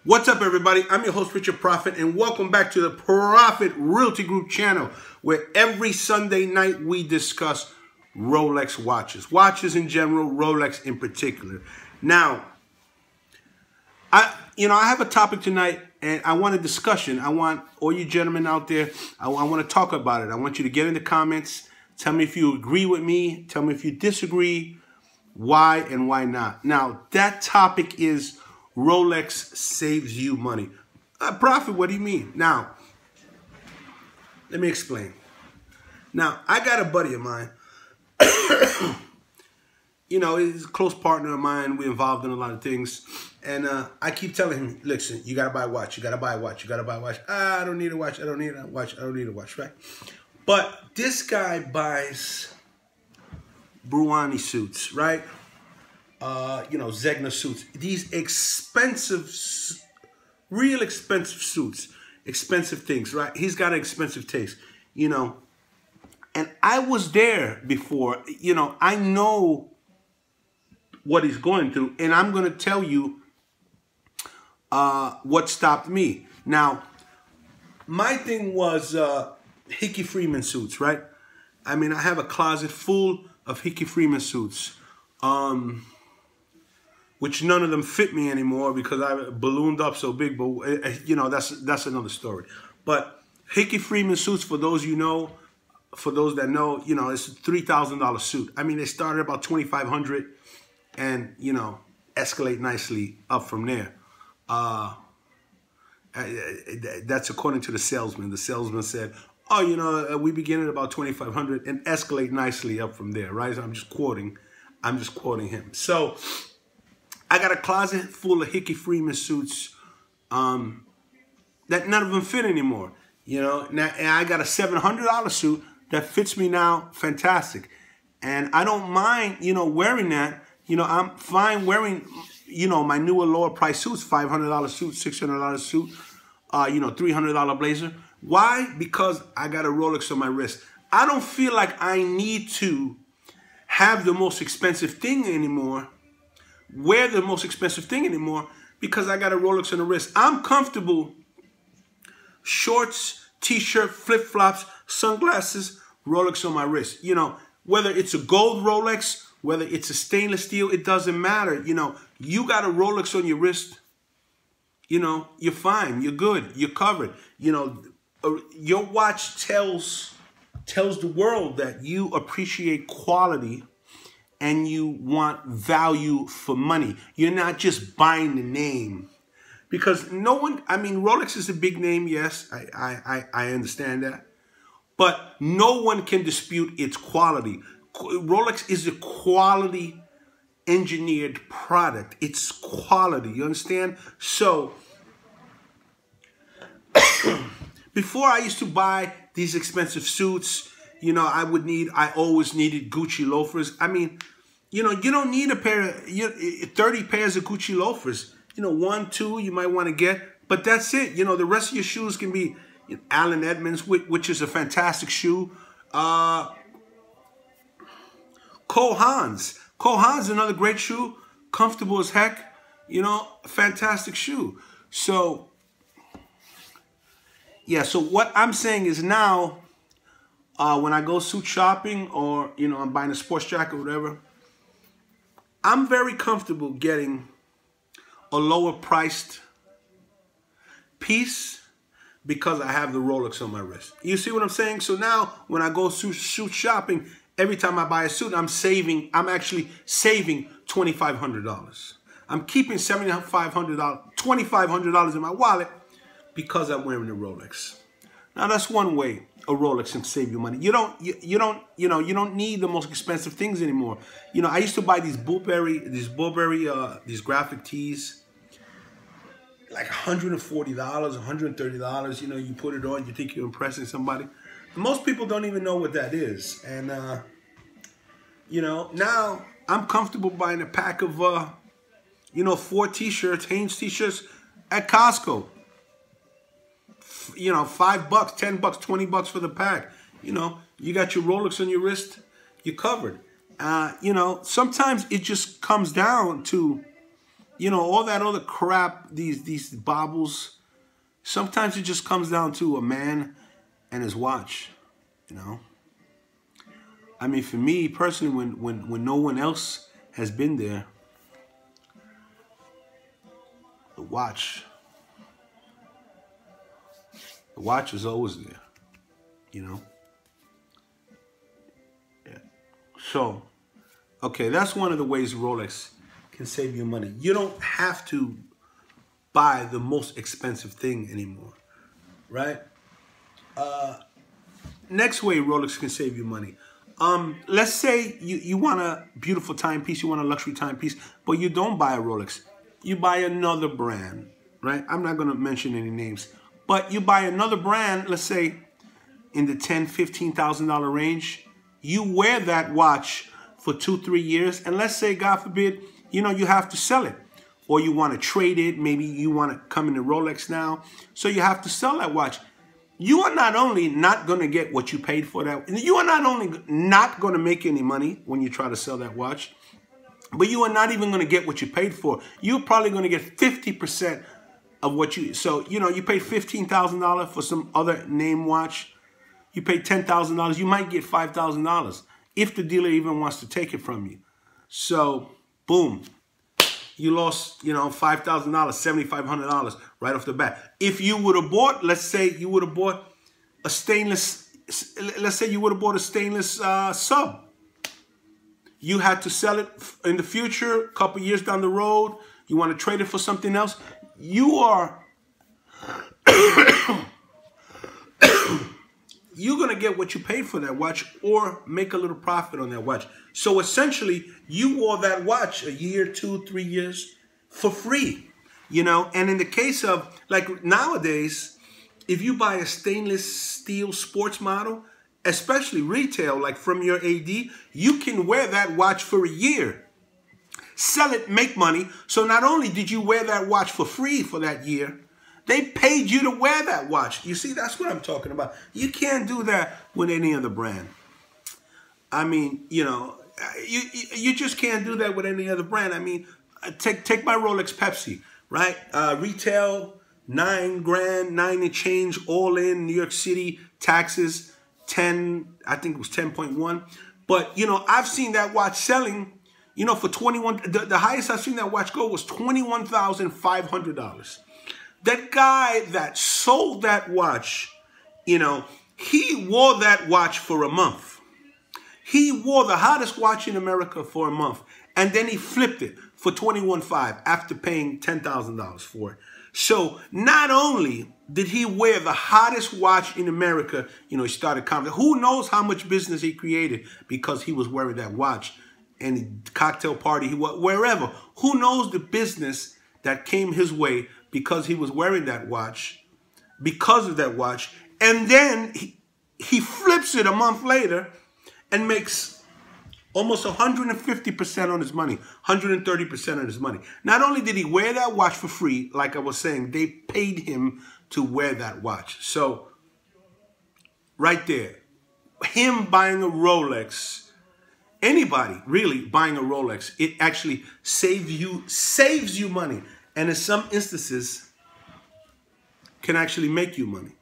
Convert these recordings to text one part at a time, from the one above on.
What's up, everybody? I'm your host, Richard Profit, and welcome back to the Profit Realty Group channel, where every Sunday night we discuss Rolex watches. Watches in general, Rolex in particular. Now, I have a topic tonight, and I want a discussion. I want all you gentlemen out there, I want to talk about it. I want you to get in the comments. Tell me if you agree with me. Tell me if you disagree. Why and why not? Now, that topic is Rolex saves you money. Profit, what do you mean? Now, let me explain. Now, I got a buddy of mine. He's a close partner of mine. We're involved in a lot of things. And I keep telling him, listen, you got to buy a watch. You got to buy a watch. You got to buy a watch. I don't need a watch. I don't need a watch. I don't need a watch, right? But this guy buys Bruani suits, right? Zegna suits. These expensive, real expensive suits. Expensive things, right? He's got an expensive taste, And I was there before. I know what he's going through. And I'm going to tell you what stopped me. Now, my thing was Hickey Freeman suits, right? I mean, I have a closet full of Hickey Freeman suits. Which none of them fit me anymore because I ballooned up so big. But that's another story. But Hickey Freeman suits, for those for those that know, it's a $3,000 suit. I mean, they started about $2,500, and escalate nicely up from there. That's according to the salesman. The salesman said, "Oh, we begin at about $2,500 and escalate nicely up from there." Right? I'm just quoting him. So I got a closet full of Hickey Freeman suits that none of them fit anymore. Now, and I got a $700 suit that fits me now fantastic. And I don't mind, wearing that. I'm fine wearing, my newer lower price suits, $500 suit, $600 suit, $300 blazer. Why? Because I got a Rolex on my wrist. I don't feel like I need to have the most expensive thing anymore. Wear the most expensive thing anymore because I got a Rolex on the wrist. I'm comfortable. Shorts, t-shirt, flip-flops, sunglasses, Rolex on my wrist. Whether it's a gold Rolex, whether it's a stainless steel, it doesn't matter. You got a Rolex on your wrist, you're fine, you're good, you're covered. Your watch tells the world that you appreciate quality and you want value for money. You're not just buying the name. Because no one, Rolex is a big name, yes, I understand that. But no one can dispute its quality. Rolex is a quality engineered product. It's quality, you understand? So, before I used to buy these expensive suits, I always needed Gucci loafers. You don't need 30 pairs of Gucci loafers. 1, 2 you might want to get, but that's it. The rest of your shoes can be Allen Edmonds, which is a fantastic shoe. Cole Haan's. Cole Haan's, another great shoe. Comfortable as heck. Fantastic shoe. So, yeah, so what I'm saying is now, when I go suit shopping or, I'm buying a sports jacket or whatever, I'm very comfortable getting a lower priced piece because I have the Rolex on my wrist. You see what I'm saying? So now when I go suit shopping, every time I buy a suit, I'm actually saving $2,500. I'm keeping $7,500, $2,500 in my wallet because I'm wearing a Rolex. Now that's one way a Rolex can save you money. You don't need the most expensive things anymore. I used to buy these Burberry graphic tees, like $140, $130. You put it on, you think you're impressing somebody. Most people don't even know what that is. And now I'm comfortable buying a pack of 4 t-shirts, Hanes t-shirts at Costco. $5, $10, $20 for the pack. You got your Rolex on your wrist, you're covered. Sometimes it just comes down to you know, all that other crap, these baubles. Sometimes it just comes down to a man and his watch, you know. I mean, for me personally, when no one else has been there, the watch is always there, you know. Yeah. So, okay, that's one of the ways Rolex can save you money. You don't have to buy the most expensive thing anymore, right? Next way Rolex can save you money. Let's say you want a beautiful timepiece, you want a luxury timepiece, but you don't buy a Rolex. You buy another brand, right? I'm not going to mention any names, but you buy another brand, let's say in the $10,000, $15,000 range. You wear that watch for 2-3 years, and let's say, God forbid, you know, you have to sell it, or you want to trade it. Maybe you want to come into Rolex now, so you have to sell that watch. You are not only not going to get what you paid for that, you are not only not going to make any money when you try to sell that watch, but you are not even going to get what you paid for. You're probably going to get 50% of what you, so, you know, you paid $15,000 for some other name watch. You pay $10,000, you might get $5,000 if the dealer even wants to take it from you. So, boom, you lost, you know, $5,000, $7,500 right off the bat. If you would have bought, let's say you would have bought a stainless, let's say you would have bought a stainless sub. You had to sell it in the future, a couple years down the road. You want to trade it for something else. You are... you're going to get what you paid for that watch or make a little profit on that watch. So essentially, you wore that watch a year, 2-3 years for free, you know. And in the case of, like nowadays, if you buy a stainless steel sports model, especially retail, like from your AD, you can wear that watch for a year. Sell it, make money. So not only did you wear that watch for free for that year, they paid you to wear that watch. You see, that's what I'm talking about. You can't do that with any other brand. I mean, you know, you just can't do that with any other brand. I mean, take my Rolex Pepsi, right? Retail, $9,000, 9 and change, all in, New York City, taxes, 10, I think it was 10.1. But, you know, I've seen that watch selling, you know, for 21, the highest I've seen that watch go was $21,500. That guy that sold that watch, you know, he wore that watch for a month. He wore the hottest watch in America for a month. And then he flipped it for $21,500 after paying $10,000 for it. So not only did he wear the hottest watch in America, you know, he started commenting. Who knows how much business he created because he was wearing that watch. Any cocktail party, wherever. Who knows the business that came his way because he was wearing that watch, because of that watch. And then he flips it a month later and makes almost 150% on his money, 130% on his money. Not only did he wear that watch for free, like I was saying, they paid him to wear that watch. So right there, him buying a Rolex, anybody really buying a Rolex, it actually saves you money. And in some instances, can actually make you money.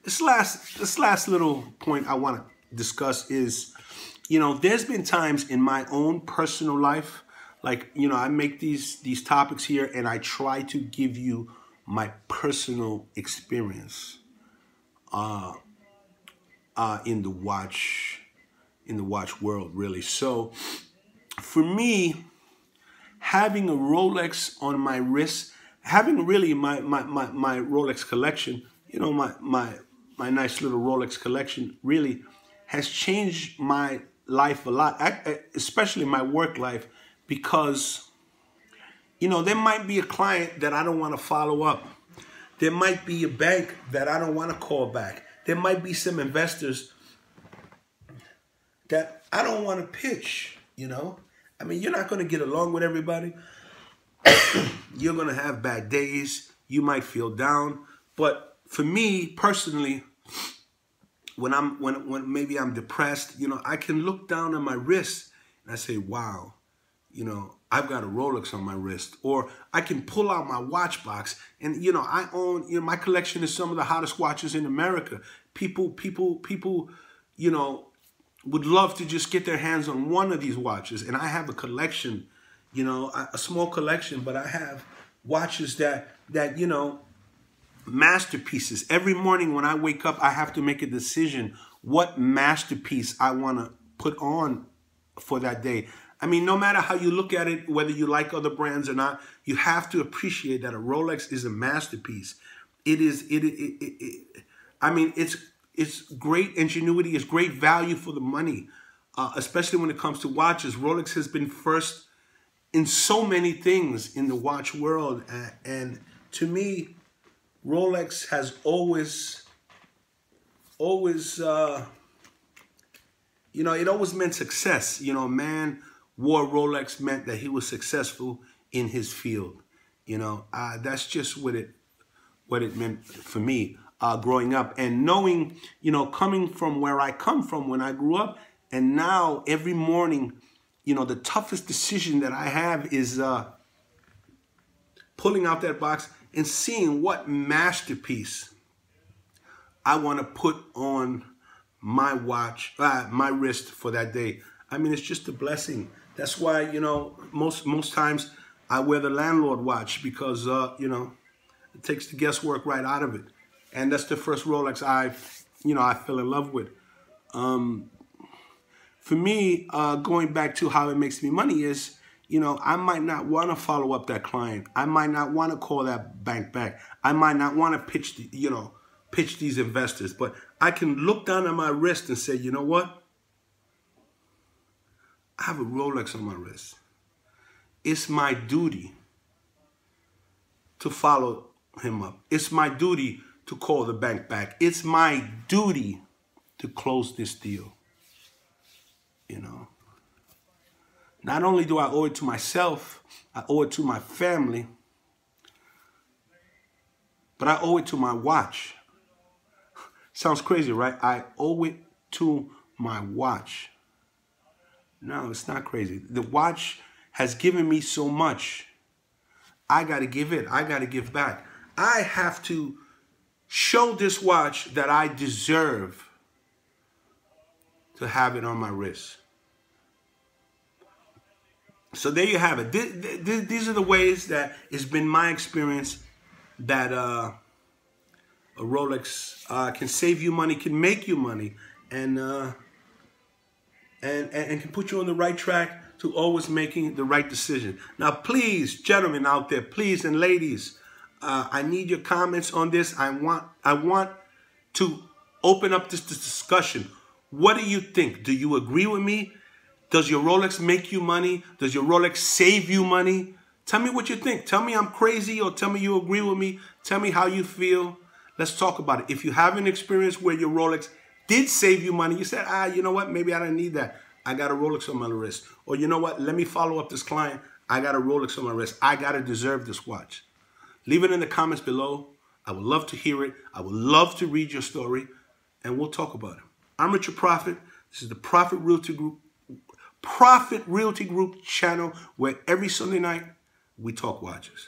This last little point I want to discuss is, you know, there's been times in my own personal life, like, you know, I make these topics here and I try to give you my personal experience in the watch world, really. So for me, having a Rolex on my wrist, having really my Rolex collection, you know, my nice little Rolex collection really has changed my life a lot, especially my work life, because, you know, there might be a client that I don't want to follow up. There might be a bank that I don't want to call back. There might be some investors that I don't want to pitch, you know. I mean, you're not going to get along with everybody. You're going to have bad days. You might feel down. But for me, personally, when maybe I'm depressed, you know, I can look down at my wrist and I say, wow, you know, I've got a Rolex on my wrist. Or I can pull out my watch box and, you know, I own, you know, my collection is some of the hottest watches in America. People, you know, would love to just get their hands on one of these watches. And I have a collection, you know, a small collection, but I have watches that, you know, masterpieces. Every morning when I wake up, I have to make a decision what masterpiece I want to put on for that day. I mean, no matter how you look at it, whether you like other brands or not, you have to appreciate that a Rolex is a masterpiece. It is, I mean, it's great ingenuity, it's great value for the money, especially when it comes to watches. Rolex has been first in so many things in the watch world. And to me, Rolex has always, you know, it always meant success. You know, a man wore Rolex meant that he was successful in his field. You know, that's just what it meant for me growing up. And knowing, you know, coming from where I come from when I grew up, and now every morning, you know, the toughest decision that I have is pulling out that box and seeing what masterpiece I want to put on my watch, my wrist for that day. I mean, it's just a blessing. That's why, you know, most times I wear the landlord watch because, you know, it takes the guesswork right out of it. And that's the first Rolex I fell in love with. For me, going back to how it makes me money is, you know, I might not want to follow up that client. I might not want to call that bank back. I might not want to pitch these investors. But I can look down at my wrist and say, you know what? I have a Rolex on my wrist. It's my duty to follow him up. It's my duty to call the bank back. It's my duty to close this deal. You know, not only do I owe it to myself, I owe it to my family, but I owe it to my watch. Sounds crazy, right? I owe it to my watch. No, it's not crazy. The watch has given me so much. I got to give it. I got to give back. I have to show this watch that I deserve to have it on my wrist. So there you have it. These are the ways that it's been my experience that a Rolex can save you money, can make you money, and can put you on the right track to always making the right decision. Now, please, gentlemen out there, please, and ladies, I need your comments on this. I want to open up this discussion. What do you think? Do you agree with me? Does your Rolex make you money? Does your Rolex save you money? Tell me what you think. Tell me I'm crazy, or tell me you agree with me. Tell me how you feel. Let's talk about it. If you have an experience where your Rolex did save you money, you said, you know what? Maybe I didn't need that. I got a Rolex on my wrist. Or you know what? Let me follow up this client. I got a Rolex on my wrist. I got to deserve this watch. Leave it in the comments below. I would love to hear it. I would love to read your story, and we'll talk about it. I'm Richard Prophet. This is the Prophet Realty Group channel, where every Sunday night we talk watches.